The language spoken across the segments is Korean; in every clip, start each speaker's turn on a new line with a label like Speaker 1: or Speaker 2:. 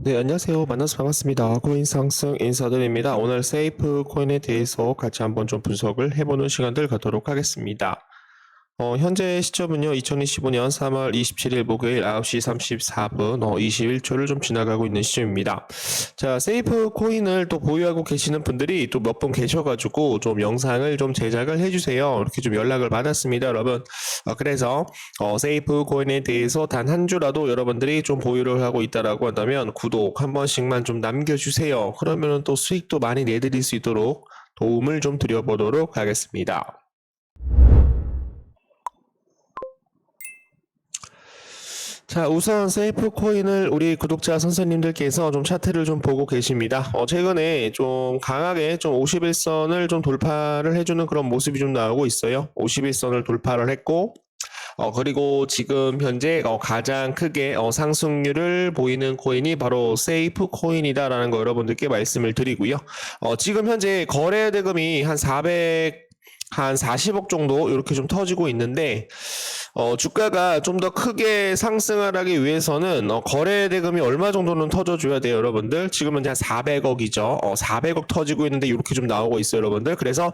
Speaker 1: 네, 안녕하세요. 만나서 반갑습니다. 코인 상승 인사드립니다. 오늘 세이프 코인에 대해서 같이 한번 좀 분석을 해보는 시간들 갖도록 하겠습니다. 현재 시점은요, 2025년 3월 27일 목요일 9시 34분, 21초를 좀 지나가고 있는 시점입니다. 자, 세이프 코인을 또 보유하고 계시는 분들이 또 몇 분 계셔가지고 좀 영상을 좀 제작을 해주세요. 이렇게 좀 연락을 받았습니다, 여러분. 그래서, 세이프 코인에 대해서 단 한 주라도 여러분들이 좀 보유를 하고 있다라고 한다면 구독 한 번씩만 좀 남겨주세요. 그러면은 또 수익도 많이 내드릴 수 있도록 도움을 좀 드려보도록 하겠습니다. 자, 우선 세이프 코인을 우리 구독자 선생님들께서 좀 차트를 좀 보고 계십니다. 최근에 좀 강하게 좀 51선을 좀 돌파를 해주는 그런 모습이 좀 나오고 있어요. 51선을 돌파를 했고, 그리고 지금 현재 가장 크게 상승률을 보이는 코인이 바로 세이프 코인이다라는 거 여러분들께 말씀을 드리고요. 지금 현재 거래 대금이 한 40억 정도 이렇게 좀 터지고 있는데, 주가가 좀 더 크게 상승을 하기 위해서는 거래 대금이 얼마 정도는 터져줘야 돼요, 여러분들. 지금은 한 400억이죠. 400억 터지고 있는데 이렇게 좀 나오고 있어요, 여러분들. 그래서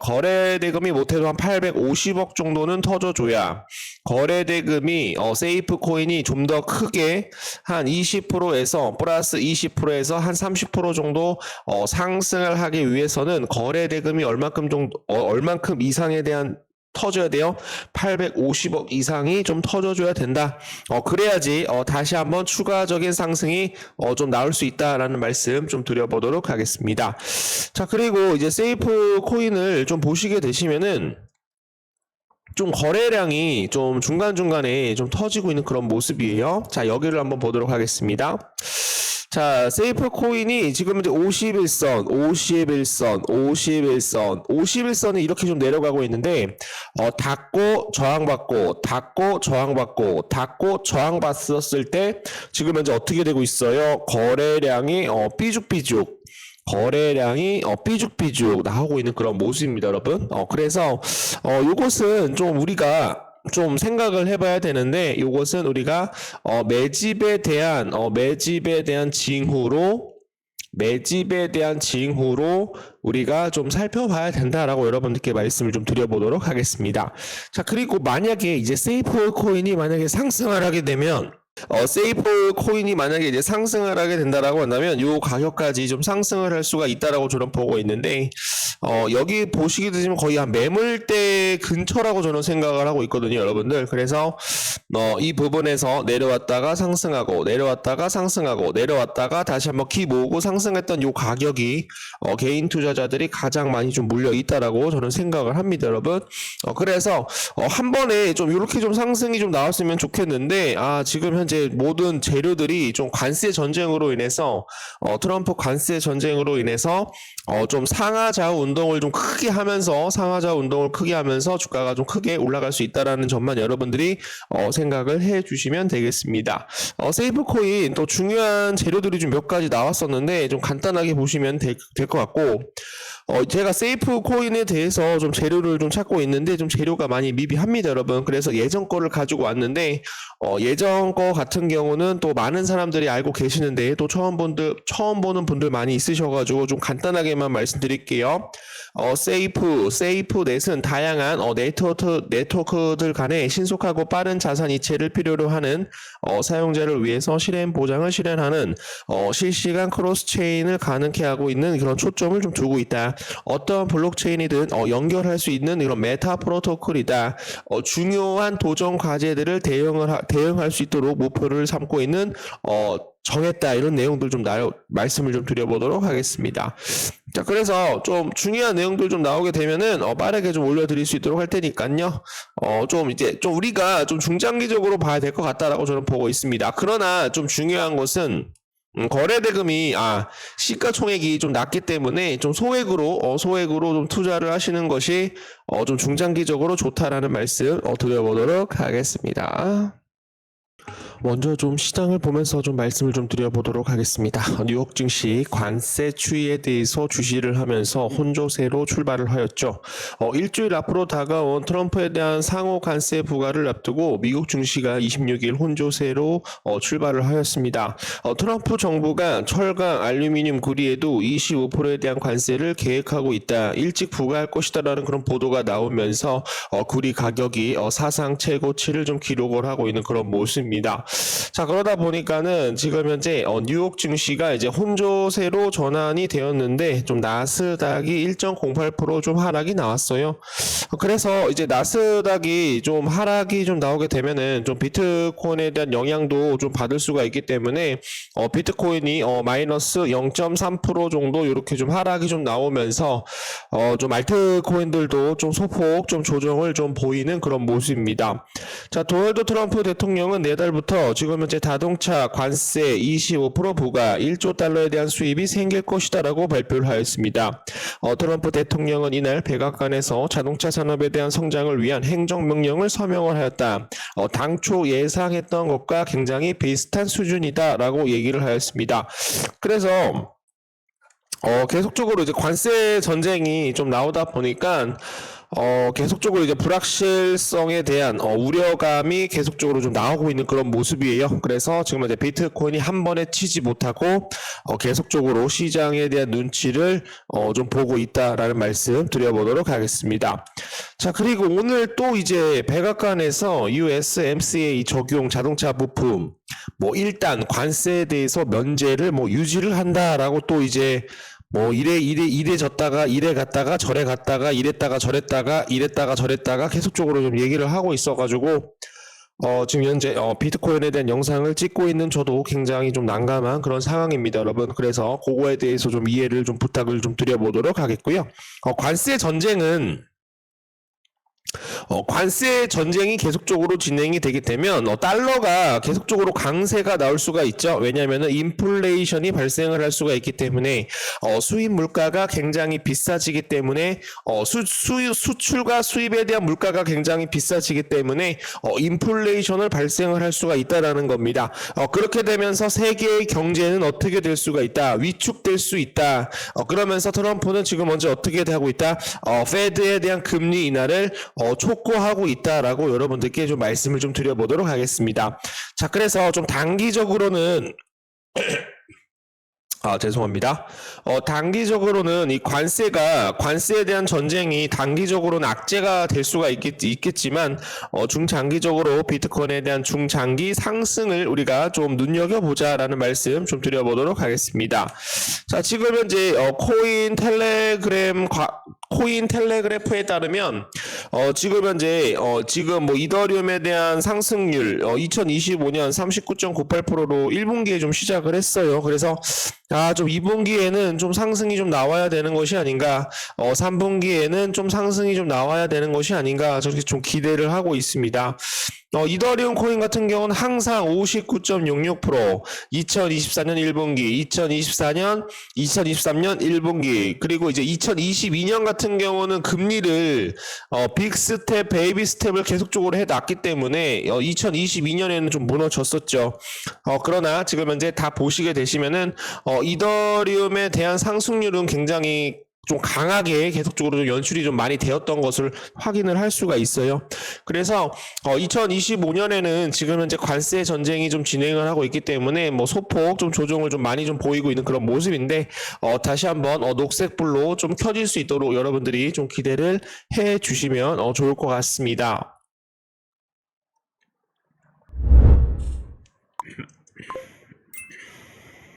Speaker 1: 거래 대금이 못해도 한 850억 정도는 터져줘야 거래 대금이 세이프 코인이 좀 더 크게 한 20%에서 플러스 20%에서 한 30% 정도 상승을 하기 위해서는 거래 대금이 얼만큼 이상에 대한 터져야 돼요. 850억 이상이 좀 터져줘야 된다. 그래야지 다시 한번 추가적인 상승이 좀 나올 수 있다라는 말씀 좀 드려보도록 하겠습니다. 자, 그리고 이제 세이프 코인을 좀 보시게 되시면은 좀 거래량이 좀 중간중간에 좀 터지고 있는 그런 모습이에요. 자, 여기를 한번 보도록 하겠습니다. 자, 세이프 코인이 지금 이제 51선, 51선, 51선, 51선이 이렇게 좀 내려가고 있는데, 닫고 저항받고, 닫고 저항받고, 닫고 저항받았을 때, 지금 현재 어떻게 되고 있어요? 거래량이 삐죽삐죽. 거래량이 삐죽삐죽 나오고 있는 그런 모습입니다, 여러분. 그래서 요것은 좀 우리가 좀 생각을 해봐야 되는데, 이것은 우리가 매집에 대한 징후로 우리가 좀 살펴봐야 된다라고 여러분들께 말씀을 좀 드려보도록 하겠습니다. 자, 그리고 만약에 이제 세이프 코인이 만약에 상승을 하게 되면 세이프 코인이 만약에 이제 상승을 하게 된다라고 한다면 요 가격까지 좀 상승을 할 수가 있다라고 저는 보고 있는데, 여기 보시게 되시면 거의 한 매물대 근처라고 저는 생각을 하고 있거든요, 여러분들. 그래서 이 부분에서 내려왔다가 상승하고 내려왔다가 상승하고 내려왔다가 다시 한번 키 모으고 상승했던 요 가격이 개인 투자자들이 가장 많이 좀 물려 있다라고 저는 생각을 합니다, 여러분. 그래서 한 번에 좀 이렇게 좀 상승이 좀 나왔으면 좋겠는데, 지금 현재 모든 재료들이 좀 관세 전쟁으로 인해서 트럼프 관세 전쟁으로 인해서 좀 상하좌우 운동을 좀 크게 하면서 주가가 좀 크게 올라갈 수 있다라는 점만 여러분들이 생각을 해 주시면 되겠습니다. 세이프 코인 또 중요한 재료들이 좀 몇 가지 나왔었는데 좀 간단하게 보시면 될 것 같고, 제가 세이프 코인에 대해서 좀 재료를 좀 찾고 있는데 좀 재료가 많이 미비합니다, 여러분. 그래서 예전 거를 가지고 왔는데 예전 거 같은 경우는 또 많은 사람들이 알고 계시는데 또 처음 보는 분들 많이 있으셔가지고 좀 간단하게만 말씀드릴게요. 세이프넷은 다양한 네트워크들 간의 신속하고 빠른 자산 이체를 필요로 하는 사용자를 위해서 실행 보장을 실현하는 실시간 크로스 체인을 가능케 하고 있는 그런 초점을 좀 두고 있다. 어떤 블록체인이든 연결할 수 있는 이런 메타 프로토콜이다. 중요한 도전 과제들을 대응할 수 있도록 목표를 삼고 있는 정했다, 이런 내용들 좀 말씀을 좀 드려보도록 하겠습니다. 자, 그래서 좀 중요한 내용들 좀 나오게 되면은 빠르게 좀 올려드릴 수 있도록 할 테니까요. 좀 우리가 좀 중장기적으로 봐야 될 것 같다라고 저는 보고 있습니다. 그러나 좀 중요한 것은 거래 대금이 시가총액이 좀 낮기 때문에 좀 소액으로 좀 투자를 하시는 것이 좀 중장기적으로 좋다라는 말씀 드려보도록 하겠습니다. 먼저 좀 시장을 보면서 좀 말씀을 좀 드려보도록 하겠습니다. 뉴욕 증시 관세 추이에 대해서 주시를 하면서 혼조세로 출발을 하였죠. 일주일 앞으로 다가온 트럼프에 대한 상호 관세 부과를 앞두고 미국 증시가 26일 혼조세로 출발을 하였습니다. 트럼프 정부가 철강, 알루미늄, 구리에도 25%에 대한 관세를 계획하고 있다. 일찍 부과할 것이다라는 그런 보도가 나오면서 구리 가격이 사상 최고치를 좀 기록을 하고 있는 그런 모습입니다. 자, 그러다 보니까는 지금 현재 뉴욕 증시가 이제 혼조세로 전환이 되었는데 좀 나스닥이 1.08% 좀 하락이 나왔어요. 그래서 이제 나스닥이 좀 하락이 좀 나오게 되면은 좀 비트코인에 대한 영향도 좀 받을 수가 있기 때문에 비트코인이 마이너스 0.3% 정도 이렇게 좀 하락이 좀 나오면서 좀 알트코인들도 좀 소폭 좀 조정을 좀 보이는 그런 모습입니다. 자, 도널드 트럼프 대통령은 내달부터 지금 현재 자동차 관세 25% 부과 1조 달러에 대한 수입이 생길 것이다라고 발표를 하였습니다. 트럼프 대통령은 이날 백악관에서 자동차 산업에 대한 성장을 위한 행정명령을 서명을 하였다. 당초 예상했던 것과 굉장히 비슷한 수준이다라고 얘기를 하였습니다. 그래서 계속적으로 이제 관세 전쟁이 좀 나오다 보니까 계속적으로 이제 불확실성에 대한 우려감이 계속적으로 좀 나오고 있는 그런 모습이에요. 그래서 지금 이제 비트코인이 한 번에 치지 못하고 계속적으로 시장에 대한 눈치를 좀 보고 있다라는 말씀 드려보도록 하겠습니다. 자, 그리고 오늘 또 이제 백악관에서 USMCA 적용 자동차 부품 일단 관세에 대해서 면제를 유지를 한다라고 또 이제 이래 졌다가 이래 갔다가 저래 갔다가 이랬다가 저랬다가 계속적으로 좀 얘기를 하고 있어가지고 지금 현재 비트코인에 대한 영상을 찍고 있는 저도 굉장히 좀 난감한 그런 상황입니다, 여러분. 그래서 그거에 대해서 좀 이해를 좀 부탁을 좀 드려보도록 하겠고요. 관세 전쟁은 관세 전쟁이 계속적으로 진행이 되게 되면 달러가 계속적으로 강세가 나올 수가 있죠. 왜냐하면 인플레이션이 발생을 할 수가 있기 때문에 수입 물가가 굉장히 비싸지기 때문에 수출과 수입에 대한 물가가 굉장히 비싸지기 때문에 인플레이션을 발생을 할 수가 있다라는 겁니다. 그렇게 되면서 세계의 경제는 어떻게 될 수가 있다, 위축될 수 있다. 그러면서 트럼프는 지금 먼저 어떻게 하고 있다, 페드에 대한 금리 인하를 촉구하고 있다라고 여러분들께 좀 말씀을 좀 드려보도록 하겠습니다. 자, 그래서 좀 단기적으로는 죄송합니다. 단기적으로는 이 관세에 대한 전쟁이 단기적으로는 악재가 될 수가 있겠지만, 중장기적으로 비트코인에 대한 중장기 상승을 우리가 좀 눈여겨보자라는 말씀 좀 드려보도록 하겠습니다. 자, 지금 현재, 코인 텔레그래프에 따르면, 지금 현재, 이더리움에 대한 상승률, 2025년 39.98%로 1분기에 좀 시작을 했어요. 그래서, 좀 2분기에는 좀 상승이 좀 나와야 되는 것이 아닌가, 3분기에는 좀 상승이 좀 나와야 되는 것이 아닌가, 저렇게 좀 기대를 하고 있습니다. 이더리움 코인 같은 경우는 항상 59.66%, 2024년 1분기, 2023년 1분기, 그리고 이제 2022년 같은 경우는 금리를 빅 스텝, 베이비 스텝을 계속적으로 해놨기 때문에 2022년에는 좀 무너졌었죠. 그러나 지금 현재 다 보시게 되시면은 이더리움에 대한 상승률은 굉장히 좀 강하게 계속적으로 좀 연출이 좀 많이 되었던 것을 확인을 할 수가 있어요. 그래서 2025년에는 지금 현재 관세 전쟁이 좀 진행을 하고 있기 때문에 소폭 좀 조정을 좀 많이 좀 보이고 있는 그런 모습인데, 다시 한번 녹색불로 좀 켜질 수 있도록 여러분들이 좀 기대를 해 주시면 좋을 것 같습니다.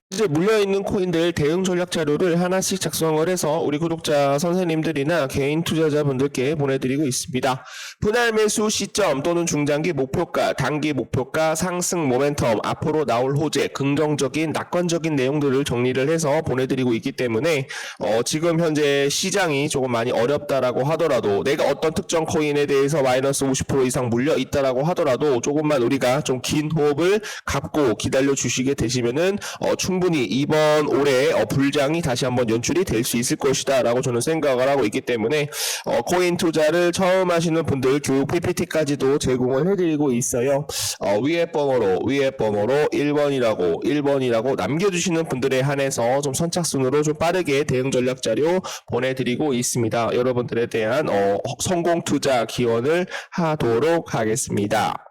Speaker 1: 이제 물려있는 코인들 대응 전략 자료를 하나씩 작성을 해서 우리 구독자 선생님들이나 개인 투자자분들께 보내드리고 있습니다. 분할 매수 시점 또는 중장기 목표가, 단기 목표가, 상승 모멘텀, 앞으로 나올 호재, 긍정적인 낙관적인 내용들을 정리를 해서 보내드리고 있기 때문에 지금 현재 시장이 조금 많이 어렵다라고 하더라도, 내가 어떤 특정 코인에 대해서 마이너스 50% 이상 물려 있다라고 하더라도 조금만 우리가 좀 긴 호흡을 갖고 기다려 주시게 되시면은 충분히 충분히 이번 올해 불장이 다시 한번 연출이 될 수 있을 것이다 라고 저는 생각을 하고 있기 때문에 코인 투자를 처음 하시는 분들 교육 PPT까지도 제공을 해드리고 있어요. 위에 번호로 1번이라고 남겨주시는 분들에 한해서 좀 선착순으로 좀 빠르게 대응 전략 자료 보내드리고 있습니다. 여러분들에 대한 성공 투자 기원을 하도록 하겠습니다.